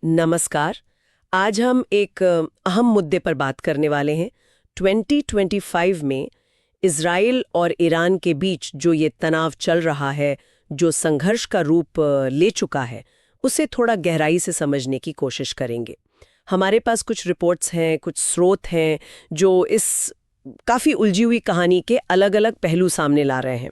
नमस्कार। आज हम एक अहम मुद्दे पर बात करने वाले हैं। 2025 में इज़राइल और ईरान के बीच जो ये तनाव चल रहा है, जो संघर्ष का रूप ले चुका है, उसे थोड़ा गहराई से समझने की कोशिश करेंगे। हमारे पास कुछ रिपोर्ट्स हैं, कुछ स्रोत हैं जो इस काफ़ी उलझी हुई कहानी के अलग-अलग पहलू सामने ला रहे हैं।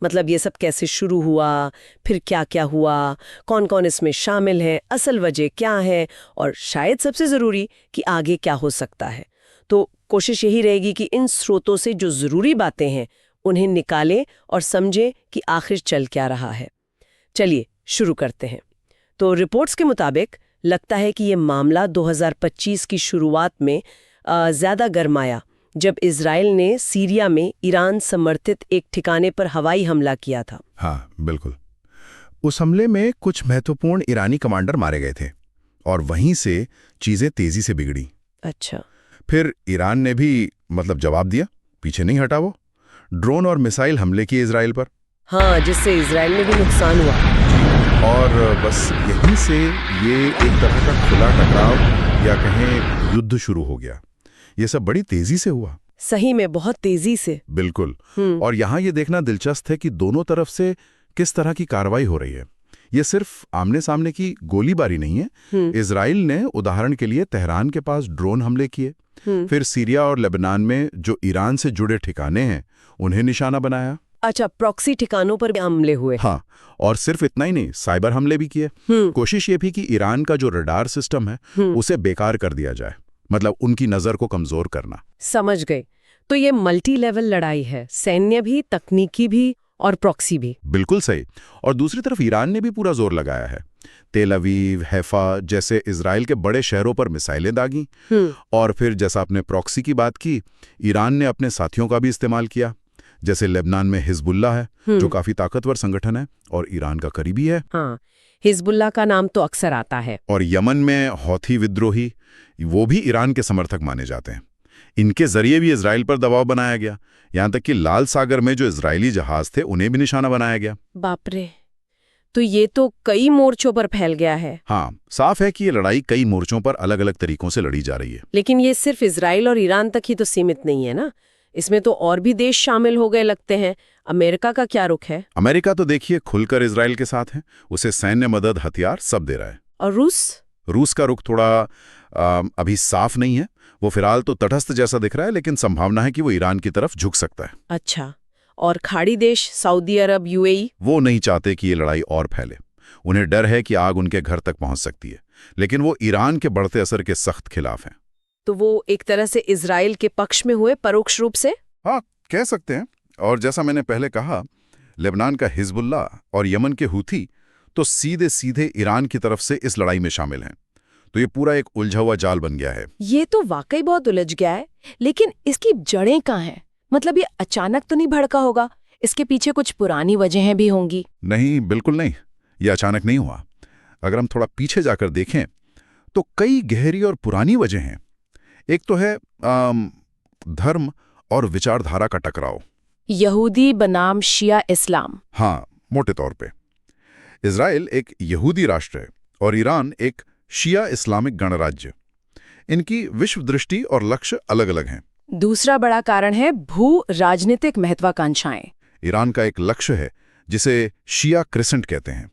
मतलब ये सब कैसे शुरू हुआ, फिर क्या-क्या हुआ, कौन-कौन इसमें शामिल है, असल वजह क्या है और शायद सबसे ज़रूरी कि आगे क्या हो सकता है। तो कोशिश यही रहेगी कि इन स्रोतों से जो ज़रूरी बातें हैं उन्हें निकालें और समझें कि आखिर चल क्या रहा है। चलिए शुरू करते हैं। तो रिपोर्ट्स के मुताबिक लगता है कि ये मामला 2025 की शुरुआत में ज़्यादा गरमाया जब इज़राइल ने सीरिया में ईरान समर्थित एक ठिकाने पर हवाई हमला किया था। हाँ, बिल्कुल। उस हमले में कुछ महत्वपूर्ण ईरानी कमांडर मारे गए थे और वहीं से चीजें तेजी से बिगड़ी। अच्छा। फिर ईरान ने भी जवाब दिया, पीछे नहीं हटा वो। ड्रोन और मिसाइल हमले किए इजराइल पर। हाँ, जिससे इज़राइल में भी नुकसान हुआ। और बस यहीं से ये एक तरह का खुला टकराव या कहें युद्ध शुरू हो गया। ये सब बड़ी तेजी से हुआ। सही में बहुत तेजी से। बिल्कुल। और यहाँ ये देखना दिलचस्प है कि दोनों तरफ से किस तरह की कार्रवाई हो रही है। ये सिर्फ आमने सामने की गोलीबारी नहीं है। इजराइल ने उदाहरण के लिए तेहरान के पास ड्रोन हमले किए, फिर सीरिया और लेबनान में जो ईरान से जुड़े ठिकाने हैं उन्हें निशाना बनाया। अच्छा, प्रॉक्सी ठिकानों पर भी हमले हुए। हाँ, और सिर्फ इतना ही नहीं, साइबर हमले भी किए। कोशिश ये भी कि ईरान का जो रडार सिस्टम है उसे बेकार कर दिया जाए, उनकी नजर को कमजोर करना। समझ गए। तो ये मल्टी लेवल लड़ाई है, सैन्य भी, तकनीकी भी और प्रॉक्सी भी। बिल्कुल सही। और दूसरी तरफ ईरान ने भी पूरा जोर लगाया है। तेल अवीव, हैफा जैसे इजराइल के बड़े शहरों पर मिसाइलें दागी। और फिर जैसा आपने प्रॉक्सी की बात की, ईरान ने अपने साथियों का भी इस्तेमाल किया। जैसे लेबनान में हिजबुल्लाह है, जो काफी ताकतवर संगठन है और ईरान का करीबी है। हाँ, हिजबुल्लाह का नाम तो अक्सर आता है। और यमन में हौथी विद्रोही, वो भी ईरान के समर्थक माने जाते हैं। इनके जरिए भी इजराइल पर दबाव बनाया गया। यहां तक कि लाल सागर में जो इजरायली जहाज थे उन्हें भी निशाना बनाया गया। बाप रे, तो ये तो कई मोर्चों पर फैल गया है। हाँ, साफ है कि ये लड़ाई कई मोर्चों पर अलग अलग तरीकों से लड़ी जा रही है। लेकिन ये सिर्फ इजराइल और ईरान तक ही तो सीमित नहीं है ना, इसमें तो और भी देश शामिल हो गए लगते हैं। अमेरिका का क्या रुख है? अमेरिका तो देखिए खुलकर इजराइल के साथ है, उसे सैन्य मदद, हथियार सब दे रहा है। और रूस का रुख थोड़ा अभी साफ नहीं है। वो फिलहाल तो तटस्थ जैसा दिख रहा है, लेकिन संभावना है कि वो ईरान की तरफ झुक सकता है। अच्छा, और खाड़ी देश सऊदी अरब, यूएई? वो नहीं चाहते कि ये लड़ाई और फैले। उन्हें डर है कि आग उनके घर तक पहुंच सकती है, लेकिन वो ईरान के बढ़ते असर के सख्त खिलाफ हैं। तो वो एक तरह से इजराइल के पक्ष में हुए परोक्ष रूप से? हाँ, कह सकते हैं। और जैसा मैंने पहले कहा, लेबनान का हिजबुल्लाह और यमन के हूथी तो सीधे सीधे ईरान की तरफ से इस लड़ाई में शामिल हैं। तो ये पूरा एक उलझा हुआ जाल बन गया है। ये तो वाकई बहुत उलझ गया है। लेकिन इसकी जड़ें कहाँ हैं? ये अचानक तो नहीं भड़का होगा, इसके पीछे कुछ पुरानी वजहें भी होंगी। नहीं, बिल्कुल नहीं, ये अचानक नहीं हुआ। अगर हम थोड़ा पीछे जाकर देखें तो कई गहरी और पुरानी वजह हैं। एक तो है धर्म और विचारधारा का टकराव। यहूदी बनाम शिया इस्लाम। हाँ, मोटे तौर पे इजराइल एक यहूदी राष्ट्र है और ईरान एक शिया इस्लामिक गणराज्य। इनकी विश्व दृष्टि और लक्ष्य अलग अलग हैं। दूसरा बड़ा कारण है भू राजनीतिक महत्वाकांक्षाएं। ईरान का एक लक्ष्य है जिसे शिया क्रिसेंट कहते हैं,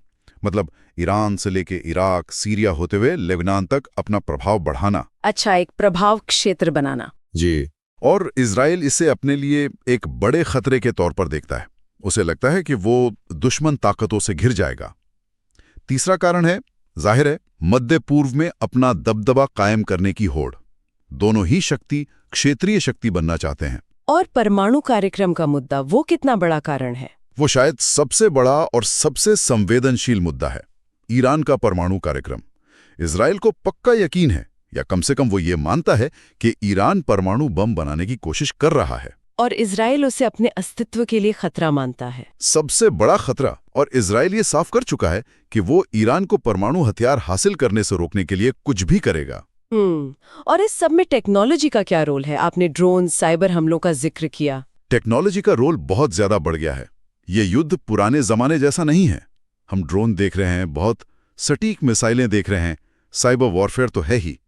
ईरान से लेके इराक, सीरिया होते हुए लेबनान तक अपना प्रभाव बढ़ाना। अच्छा, एक प्रभाव क्षेत्र बनाना। जी। और इजराइल इसे अपने लिए एक बड़े खतरे के तौर पर देखता है। उसे लगता है कि वो दुश्मन ताकतों से घिर जाएगा। तीसरा कारण है, जाहिर है, मध्य पूर्व में अपना दबदबा कायम करने की होड़। दोनों ही शक्ति क्षेत्रीय शक्ति बनना चाहते हैं। और परमाणु कार्यक्रम का मुद्दा, वो कितना बड़ा कारण है? वो शायद सबसे बड़ा और सबसे संवेदनशील मुद्दा है। ईरान का परमाणु कार्यक्रम। इजराइल को पक्का यकीन है, या कम से कम वो ये मानता है कि ईरान परमाणु बम बनाने की कोशिश कर रहा है। और इजराइल उसे अपने अस्तित्व के लिए खतरा मानता है। सबसे बड़ा खतरा। और इजराइल ये साफ कर चुका है कि वो ईरान को परमाणु हथियार हासिल करने से रोकने के लिए कुछ भी करेगा। और इस सब में टेक्नोलॉजी का क्या रोल है? आपने ड्रोन, साइबर हमलों का जिक्र किया। टेक्नोलॉजी का रोल बहुत ज्यादा बढ़ गया है। ये युद्ध पुराने जमाने जैसा नहीं है। हम ड्रोन देख रहे हैं, बहुत सटीक मिसाइलें देख रहे हैं, साइबर वॉरफेयर तो है ही,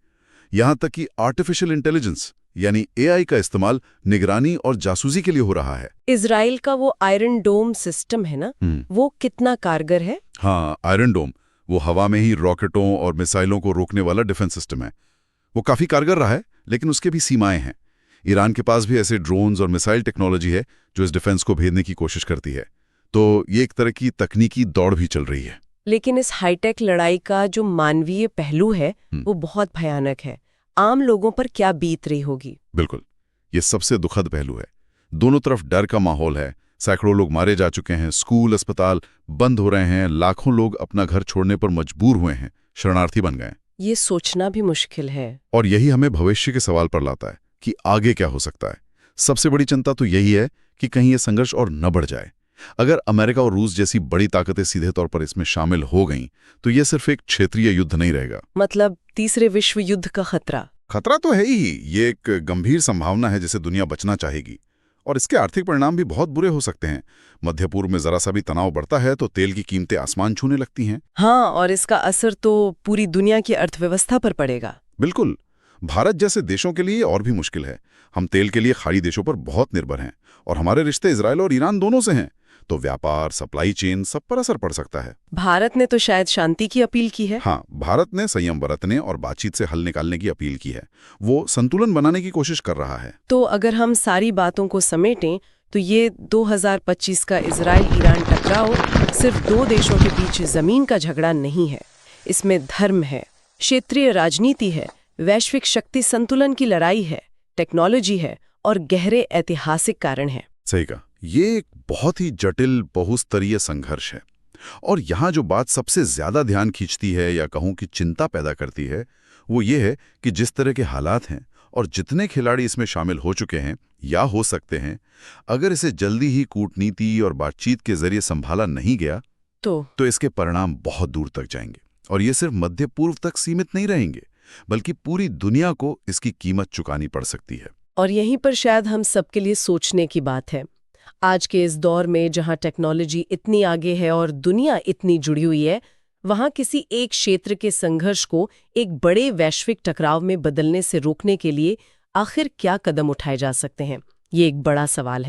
यहाँ तक कि आर्टिफिशियल इंटेलिजेंस यानी एआई का इस्तेमाल निगरानी और जासूसी के लिए हो रहा है। इजराइल का वो आयरन डोम सिस्टम है ना, वो कितना कारगर है? हाँ, आयरन डोम, वो हवा में ही रॉकेटों और मिसाइलों को रोकने वाला डिफेंस सिस्टम है। वो काफी कारगर रहा है, लेकिन उसके भी सीमाएं हैं। ईरान के पास भी ऐसे ड्रोन्स और मिसाइल टेक्नोलॉजी है जो इस डिफेंस को भेदने की कोशिश करती है। तो ये एक तरह की तकनीकी दौड़ भी चल रही है। लेकिन इस हाईटेक लड़ाई का जो मानवीय पहलू है वो बहुत भयानक है। आम लोगों पर क्या बीत रही होगी? बिल्कुल, ये सबसे दुखद पहलू है। दोनों तरफ डर का माहौल है। सैकड़ों लोग मारे जा चुके हैं, स्कूल अस्पताल बंद हो रहे हैं, लाखों लोग अपना घर छोड़ने पर मजबूर हुए हैं, शरणार्थी बन गए। ये सोचना भी मुश्किल है। और यही हमें भविष्य के सवाल पर लाता है कि आगे क्या हो सकता है। सबसे बड़ी चिंता तो यही है कि कहीं ये संघर्ष और न बढ़ जाए। अगर अमेरिका और रूस जैसी बड़ी ताकतें सीधे तौर पर इसमें शामिल हो गईं, तो ये सिर्फ एक क्षेत्रीय युद्ध नहीं रहेगा। मतलब तीसरे विश्व युद्ध का खतरा तो है ही। ये एक गंभीर संभावना है जिसे दुनिया बचना चाहेगी, और इसके आर्थिक परिणाम भी बहुत बुरे हो सकते हैं। मध्य पूर्व में जरा सा भी तनाव बढ़ता है तो तेल की कीमतें आसमान छूने लगती हैं। हाँ, और इसका असर तो पूरी दुनिया की अर्थव्यवस्था पर पड़ेगा। बिल्कुल, भारत जैसे देशों के लिए और भी मुश्किल है। हम तेल के लिए खाड़ी देशों पर बहुत निर्भर हैं, और हमारे रिश्ते इजराइल और ईरान दोनों से हैं, तो व्यापार, सप्लाई चेन सब पर असर पड़ सकता है। भारत ने तो शायद शांति की अपील की है। हाँ, भारत ने संयम बरतने और बातचीत से हल निकालने की अपील की है। वो संतुलन बनाने की कोशिश कर रहा है। तो अगर हम सारी बातों को समेटें तो ये 2025 का इजराइल-ईरान टकराव सिर्फ दो देशों के बीच जमीन का झगड़ा नहीं है। इसमें धर्म है, क्षेत्रीय राजनीति है, वैश्विक शक्ति संतुलन की लड़ाई है, टेक्नोलॉजी है और गहरे ऐतिहासिक कारण है। सही कहा, ये एक बहुत ही जटिल बहुस्तरीय संघर्ष है। और यहाँ जो बात सबसे ज्यादा ध्यान खींचती है, या कहूँ कि चिंता पैदा करती है, वो ये है कि जिस तरह के हालात हैं और जितने खिलाड़ी इसमें शामिल हो चुके हैं या हो सकते हैं, अगर इसे जल्दी ही कूटनीति और बातचीत के जरिए संभाला नहीं गया तो इसके परिणाम बहुत दूर तक जाएंगे। और ये सिर्फ मध्य पूर्व तक सीमित नहीं रहेंगे, बल्कि पूरी दुनिया को इसकी कीमत चुकानी पड़ सकती है। और यहीं पर शायद हम सबके लिए सोचने की बात है। आज के इस दौर में जहां टेक्नोलॉजी इतनी आगे है और दुनिया इतनी जुड़ी हुई है, वहां किसी एक क्षेत्र के संघर्ष को एक बड़े वैश्विक टकराव में बदलने से रोकने के लिए आखिर क्या कदम उठाए जा सकते हैं? ये एक बड़ा सवाल है।